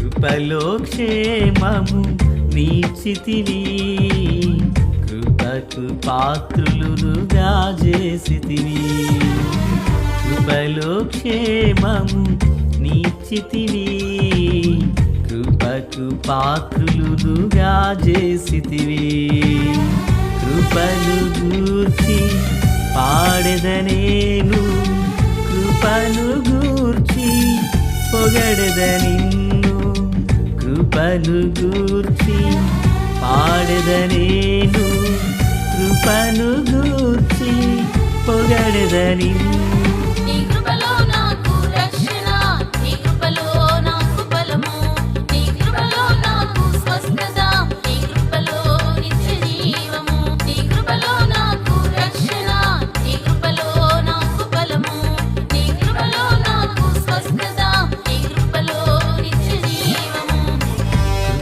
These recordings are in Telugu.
కృపలో క్షేమము నీచితివి, కృపకు పాత్రులుగా చేసితివి. కృపలో క్షేమము నీచితివి, కృపకు పాత్రులుగా చేసితివి. కృపను గూర్చి పాడెదనేను, కృపను గూర్చి పొగడెద నిన్ను. కృపను గూర్చి పాడెదనేను, కృపను గూర్చి పొగడెద నిన్ను.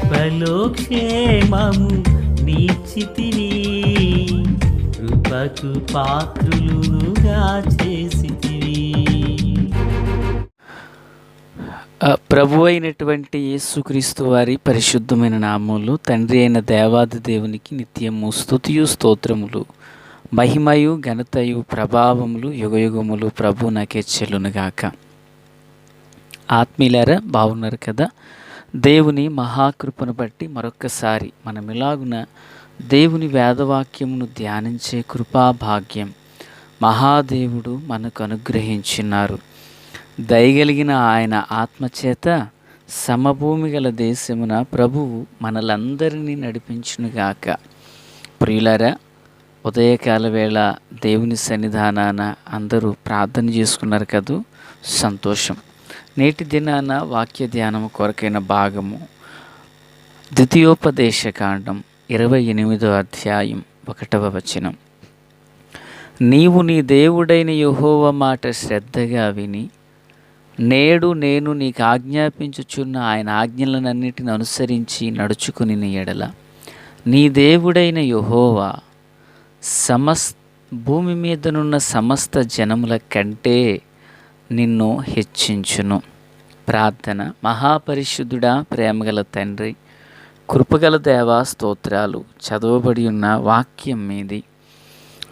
కృపలో క్షేమము నీచితివి, కృపకు పాత్రులుగా చేసితివి. ప్రభు అయినటువంటి యేసుక్రీస్తు వారి పరిశుద్ధమైన నామములు, తండ్రి అయిన దేవాది దేవునికి నిత్యము స్తుతియు స్తోత్రములు, మహిమయు ఘనతయు ప్రభావములు యుగయుగములు ప్రభు నాకే చెల్లునుగాక. ఆత్మీయులారా, బాగున్నారు కదా? దేవుని మహాకృపను బట్టి మరొక్కసారి మనం ఇలాగున దేవుని వేదవాక్యమును ధ్యానించే కృపాభాగ్యం మహాదేవుడు మనకు అనుగ్రహించినారు. దయగలిగిన ఆయన ఆత్మచేత సమభూమి గల దేశమున ప్రభువు మనలందరినీ నడిపించునుగాక. ప్రియులారా, ఉదయకాల వేళ దేవుని సన్నిధానాన అందరూ ప్రార్థన చేసుకున్నారు కదూ, సంతోషం. నేటి దినాన వాక్య ధ్యానము కొరకైన భాగము ద్వితీయోపదేశకాండం 28వ అధ్యాయం 1వ వచనం. నీవు నీ దేవుడైన యెహోవా మాట శ్రద్ధగా విని నేడు నేను నీకు ఆజ్ఞాపించుచున్న ఆయన ఆజ్ఞలనన్నిటిని అనుసరించి నడుచుకుని ఎడల నీ దేవుడైన యెహోవా భూమి మీదనున్న సమస్త జనముల కంటే నిన్ను హెచ్చించును. ప్రార్థన. మహాపరిశుద్ధుడా, ప్రేమగల తండ్రి, కృపగల దేవా, స్తోత్రాలు. చదవబడి ఉన్న వాక్యం మీది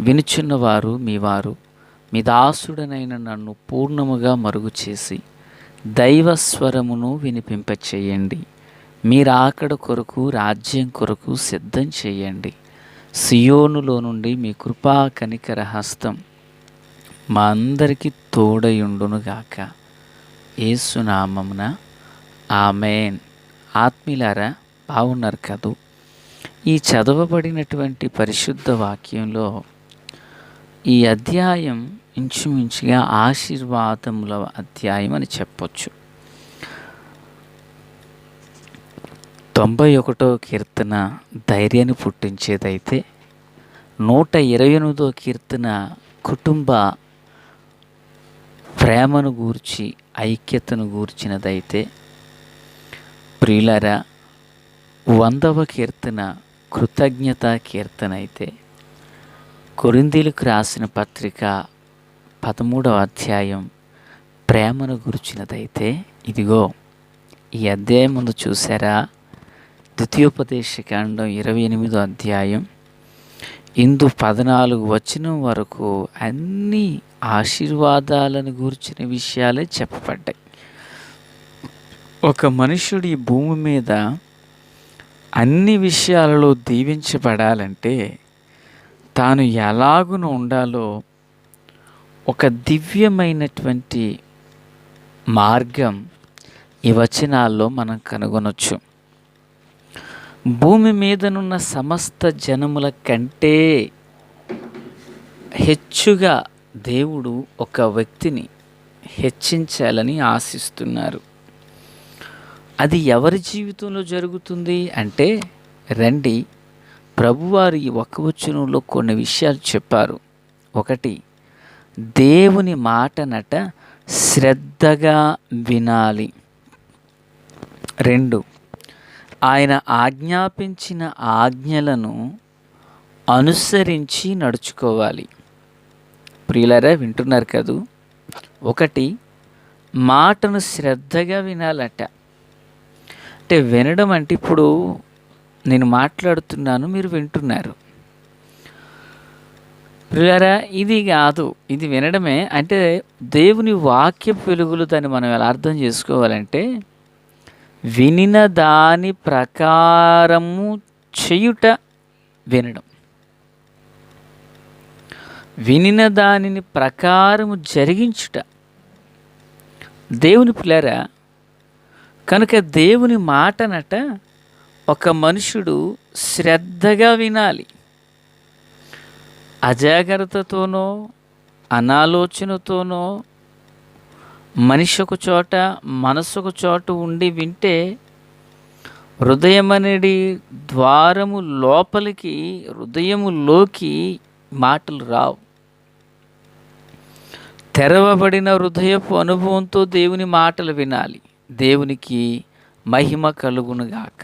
వినుచున్నవారు మీవారు, మీ దాసుడనైన నన్ను పూర్ణముగా మరుగు చేసి దైవస్వరమును వినిపింపచేయండి. మీరు ఆకడ కొరకు, రాజ్యం కొరకు సిద్ధం చేయండి. సియోనులో నుండి మీ కృపా కనికర హస్తం మా అందరికీ తోడయుండునుగాక. యేసునామమున ఆమేన్. ఆత్మీయులారా, బాగున్నారు కదూ? ఈ చదవబడినటువంటి పరిశుద్ధ వాక్యంలో ఈ అధ్యాయం ఇంచుమించుగా ఆశీర్వాదముల అధ్యాయం అని చెప్పొచ్చు. 91వ కీర్తన ధైర్యాన్ని పుట్టించేదైతే, 128వ కీర్తన కుటుంబ ప్రేమను గూర్చి, ఐక్యతను గూర్చినదైతే, ప్రియులారా 100వ కీర్తన కృతజ్ఞత కీర్తన అయితే, కొరింథీయులకు రాసిన పత్రిక 13వ అధ్యాయం ప్రేమను గురించినదైతే, ఇదిగో ఈ అధ్యాయం ముందు చూసారా, ద్వితీయోపదేశకాండం 28వ అధ్యాయం ఇందు 14 వచనం వరకు అన్ని ఆశీర్వాదాలను గూర్చిన విషయాలే చెప్పబడ్డాయి. ఒక మనుషుడు ఈ భూమి మీద అన్ని విషయాలలో దీవించబడాలంటే తాను ఎలాగున ఉండాలో ఒక దివ్యమైనటువంటి మార్గం ఈ వచనాల్లో మనం కనుగొనొచ్చు. భూమి మీదనున్న సమస్త జనముల కంటే హెచ్చుగా దేవుడు ఒక వ్యక్తిని హెచ్చించాలని ఆశిస్తున్నారు. అది ఎవరి జీవితంలో జరుగుతుంది అంటే, రండి, ప్రభువారు ఈ ఒక వచనంలో కొన్ని విషయాలు చెప్పారు. ఒకటి, దేవుని మాటనట శ్రద్ధగా వినాలి. 2, ఆయన ఆజ్ఞాపించిన ఆజ్ఞలను అనుసరించి నడుచుకోవాలి. ప్రియులారా, వింటున్నారు కదూ? 1, మాటను శ్రద్ధగా వినాలట. అంటే వినడం అంటే ఇప్పుడు నేను మాట్లాడుతున్నాను, మీరు వింటున్నారు. ప్రియులారా, ఇది కాదు, ఇది వినడమే. అంటే దేవుని వాక్యపు వెలుగులు దాన్ని మనం ఎలా అర్థం చేసుకోవాలంటే, వినిన దాని ప్రకారము చేయుట వినడం, వినిన దానిని ప్రకారము జరిగించుట దేవుని పిల్లరా. కనుక దేవుని మాటనట ఒక మనుషుడు శ్రద్ధగా వినాలి. అజాగ్రత్తతోనో అనాలోచనతోనో మనిషి ఒక చోట మనసు ఒక చోట ఉండి వింటే హృదయం అనేది ద్వారము లోపలికి, హృదయములోకి మాటలు రావు. తెరవబడిన హృదయపు అనుభవంతో దేవుని మాటలు వినాలి. దేవునికి మహిమ కలుగునుగాక.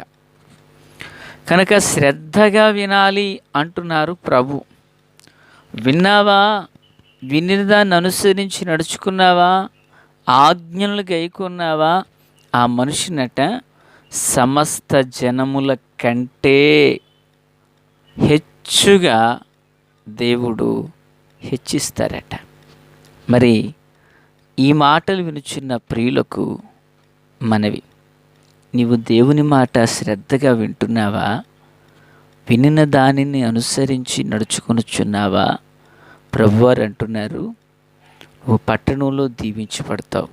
కనుక శ్రద్ధగా వినాలి అంటున్నారు ప్రభు. విన్నావా? వినిన దాన్ని అనుసరించి నడుచుకున్నావా? ఆజ్ఞలు గైకొన్నావా? ఆ మనిషినట సమస్త జనముల కంటే హెచ్చుగా దేవుడు హెచ్చిస్తారట. మరి ఈ మాటలు వినుచున్న ప్రియులకు మనవి, నీవు దేవుని మాట శ్రద్ధగా వింటున్నావా? వినిన దానిని అనుసరించి నడుచుకొనుచున్నావా? ప్రభువారు అంటున్నారు, ఓ పట్టణంలో దీవించబడతావు,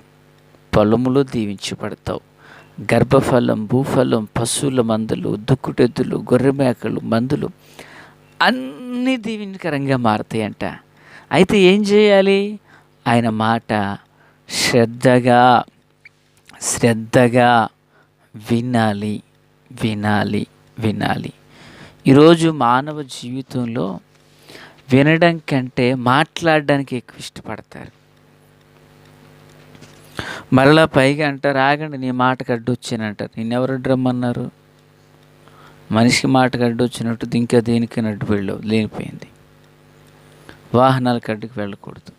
పొలములో దీవించబడతావు. గర్భఫలం, భూఫలం, పశువుల మందులు, దుక్కుటెద్దులు, గొర్రెమేకలు, మందులు అన్నీ దీవెనకరంగా మారతాయంట. అయితే ఏం చేయాలి? ఆయన మాట శ్రద్ధగా వినాలి, వినాలి, వినాలి. ఈరోజు మానవ జీవితంలో వినడం కంటే మాట్లాడడానికి ఎక్కువ ఇష్టపడతారు. మరలా పైగా అంటారు, ఆగండి నీ మాటకు అడ్డొచ్చానంటారు. నిన్నెవరు రమ్మన్నారు? మనిషికి మాటకు అడ్డొచ్చినట్టు ఇంకా దేనికి అడ్డు వెళ్ళవు, లేనిపోయింది. వాహనాలకు అడ్డుకు వెళ్ళకూడదు.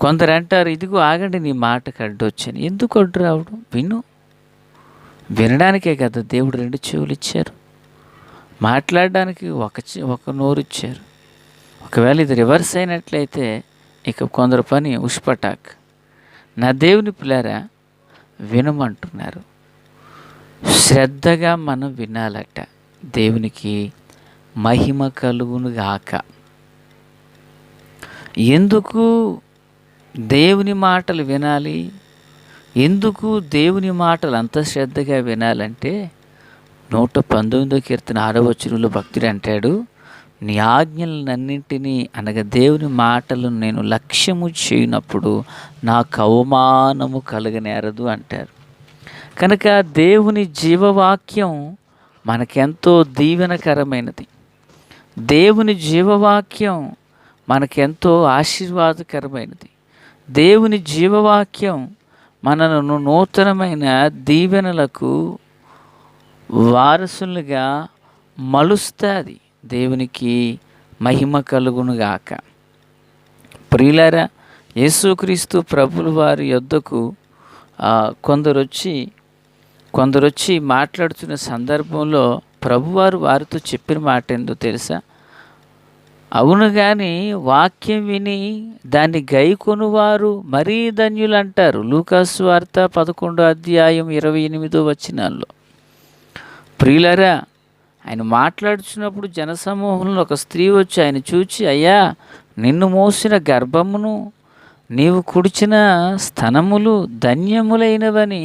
కొందరు అంటారు, ఇదిగో ఆగండి నీ మాటకు అడ్డొచ్చాను. ఎందుకు అడ్డు రావడం? వినడానికే కదా దేవుడు 2 చెవులు ఇచ్చారు, మాట్లాడడానికి ఒక నోరు ఇచ్చారు. ఒకవేళ ఇది రివర్స్ అయినట్లయితే ఇక కొందరు పని ఉష్పటాక్. నా దేవుని పిల్లారా, వినమంటున్నారు. శ్రద్ధగా మనం వినాలట. దేవునికి మహిమ కలుగునుగాక. ఎందుకు దేవుని మాటలు వినాలి? ఎందుకు దేవుని మాటలు అంత శ్రద్ధగా వినాలంటే 119వ కీర్తన 6వ వచనంలో భక్తుడు అంటాడు, నీ ఆజ్ఞలన్నింటినీ అనగా దేవుని మాటలను నేను లక్ష్యము చేయనప్పుడు నాకు అవమానము కలగనేరదు అంటారు. కనుక దేవుని జీవవాక్యం మనకెంతో దీవెనకరమైనది. దేవుని జీవవాక్యం మనకెంతో ఆశీర్వాదకరమైనది. దేవుని జీవవాక్యం మనను నూతనమైన దీవెనలకు వారసులుగా మలుస్తుంది. దేవునికి మహిమ కలుగునుగాక. ప్రియులారా, యేసుక్రీస్తు ప్రభుల వారి యొద్దకు కొందరొచ్చి మాట్లాడుతున్న సందర్భంలో ప్రభువారు వారితో చెప్పిన మాట ఏందో తెలుసా? అవును, కానీ వాక్యం విని దాన్ని గైకొనువారు మరీ ధన్యులు అంటారు. లూకాసు వార్త 11వ అధ్యాయం 28వ వచనాల్లో. ప్రియులారా, ఆయన మాట్లాడుతున్నప్పుడు జనసమూహంలో ఒక స్త్రీ వచ్చి ఆయన చూచి, అయ్యా, నిన్ను మోసిన గర్భమును నీవు కుడిచిన స్తనములు ధన్యములైనవని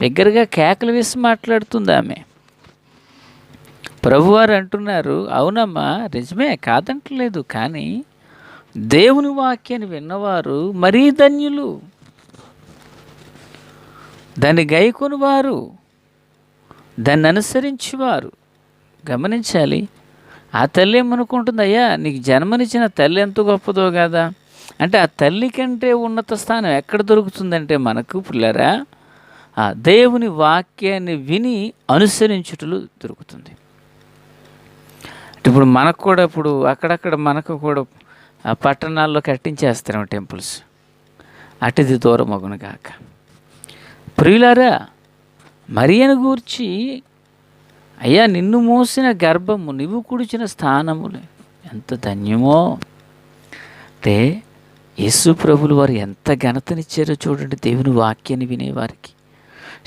బిగ్గరగా కేకలు వేసి మాట్లాడుతుంది ఆమె. ప్రభువారు అంటున్నారు, అవునమ్మా, నిజమే, కాదంటలేదు, కానీ దేవుని వాక్యాన్ని విన్నవారు మరీ ధన్యులు, దాన్ని గైకొనివారు, దాన్ని అనుసరించేవారు. గమనించాలి. ఆ తల్లి ఏమనుకుంటుంది, అయ్యా, నీకు జన్మనిచ్చిన తల్లి ఎంత గొప్పదో కదా. అంటే ఆ తల్లి కంటే ఉన్నత స్థానం ఎక్కడ దొరుకుతుందంటే మనకు పిల్లరా, ఆ దేవుని వాక్యాన్ని విని అనుసరించుటలు దొరుకుతుంది. ఇప్పుడు మనకు కూడా ఇప్పుడు అక్కడక్కడ మనకు కూడా పట్టణాల్లో కట్టించేస్తాం టెంపుల్స్. అటుది దూరం అగును గాక. ప్రియులారా, మరియను గూర్చి, అయ్యా నిన్ను మోసిన గర్భము, నువ్వు కుడిచిన స్థానములు ఎంత ధన్యమో. అంటే యేసు ప్రభులు వారు ఎంత ఘనతనిచ్చారో చూడండి. దేవుని వాక్యాన్ని వినేవారికి,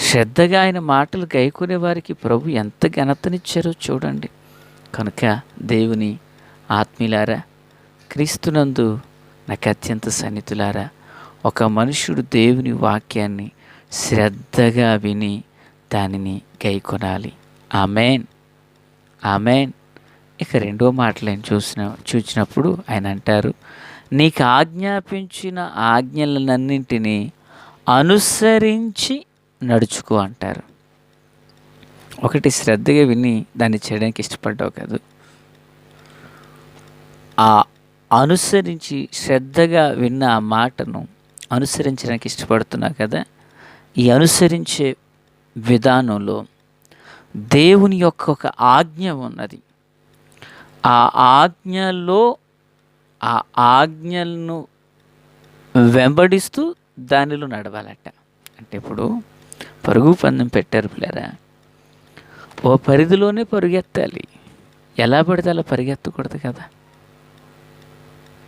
శ్రద్ధగా ఆయన మాటలు గైకొనే వారికి ప్రభు ఎంత ఘనతనిచ్చారో చూడండి. కనుక దేవుని ఆత్మీయులారా, క్రీస్తునందు నాకు అత్యంత సన్నిహితులారా, ఒక మనుష్యుడు దేవుని వాక్యాన్ని శ్రద్ధగా విని దానిని గైకొనాలి. ఆమేన్, ఆమేన్. ఇక రెండో మాటలు ఆయన చూసినప్పుడు ఆయన అంటారు, నీకు ఆజ్ఞాపించిన ఆజ్ఞలన్నింటినీ అనుసరించి నడుచుకో అంటారు. ఒకటి శ్రద్ధగా విని దాన్ని చేయడానికి ఇష్టపడ్డావు కాదు, ఆ అనుసరించి శ్రద్ధగా విన్న ఆ మాటను అనుసరించడానికి ఇష్టపడుతున్నావు కదా. ఈ అనుసరించే విధానంలో దేవుని యొక్క ఒక ఆజ్ఞ ఉన్నది. ఆ ఆజ్ఞలో ఆ ఆజ్ఞలను వెంబడిస్తూ దానిలో నడవాలట. అంటే ఇప్పుడు పరుగు పందెం పెట్టారు పిల్లరా, ఓ పరిధిలోనే పరుగెత్తాలి. ఎలా పడితే అలా పరిగెత్తకూడదు కదా.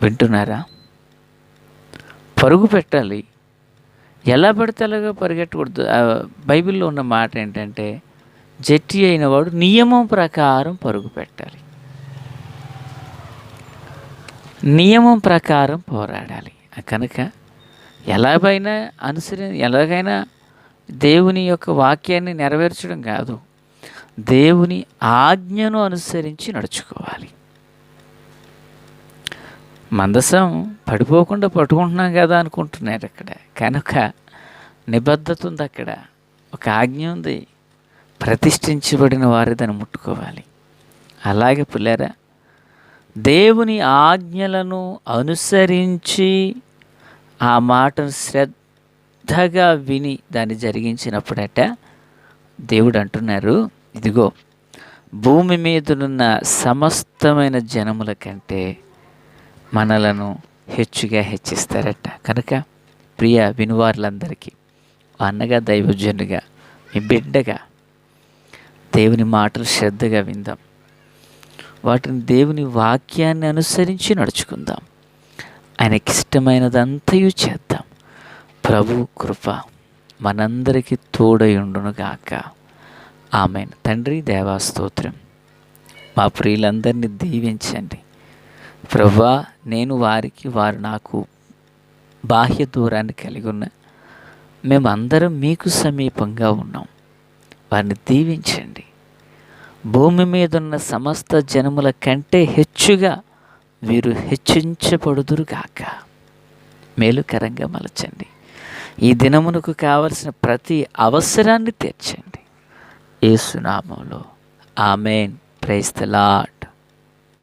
వింటున్నారా? పరుగు పెట్టాలి, ఎలా పడితే అలాగా పరిగెట్టకూడదు. బైబిల్లో ఉన్న మాట ఏంటంటే, జట్టి అయిన వాడు నియమం ప్రకారం పరుగు పెట్టాలి, నియమం ప్రకారం పోరాడాలి. కనుక ఎలాగైనా దేవుని యొక్క వాక్యాన్ని నెరవేర్చడం కాదు, దేవుని ఆజ్ఞను అనుసరించి నడుచుకోవాలి. మందసం పడిపోకుండా పట్టుకుంటున్నాం కదా అనుకుంటున్నారు అక్కడ. కనుక నిబద్ధత ఉంది, అక్కడ ఒక ఆజ్ఞ ఉంది, ప్రతిష్ఠించబడిన వారు దాన్ని ముట్టుకోవాలి. అలాగే పిల్లరా, దేవుని ఆజ్ఞలను అనుసరించి ఆ మాటను శ్రద్ధగా విని దాన్ని జరిగించినప్పుడట దేవుడు అంటున్నారు, ఇదిగో భూమి మీదనున్న సమస్తమైన జనముల కంటే మనలను హెచ్చుగా హెచ్చిస్తారట. కనుక ప్రియ వినువారులందరికీ అన్నగా, దైవజనుగా, మీ బిడ్డగా దేవుని మాటలు శ్రద్ధగా విందాం, వాటిని దేవుని వాక్యాన్ని అనుసరించి నడుచుకుందాం, ఆయనకిష్టమైనదంతయు చేద్దాం. ప్రభు కృప మనందరికీ తోడయుండునుగాక. ఆమేన్. తండ్రి దేవా స్తోత్రం. మా ప్రియులందరినీ దీవించండి ప్రభువా. నేను వారికి, వారు నాకు బాహ్య దూరాన్ని కలిగి ఉన్న మేమందరం మీకు సమీపంగా ఉన్నాం. వారిని దీవించండి. భూమి మీద ఉన్న సమస్త జనముల కంటే హెచ్చుగా వీరు హెచ్చించబడుదురుగాక. మేలుకరంగా మలచండి. ఈ దినమునకు కావలసిన ప్రతి అవసరాన్ని తీర్చండి. యేసు నామములో ఆమేన్. Praise the lord.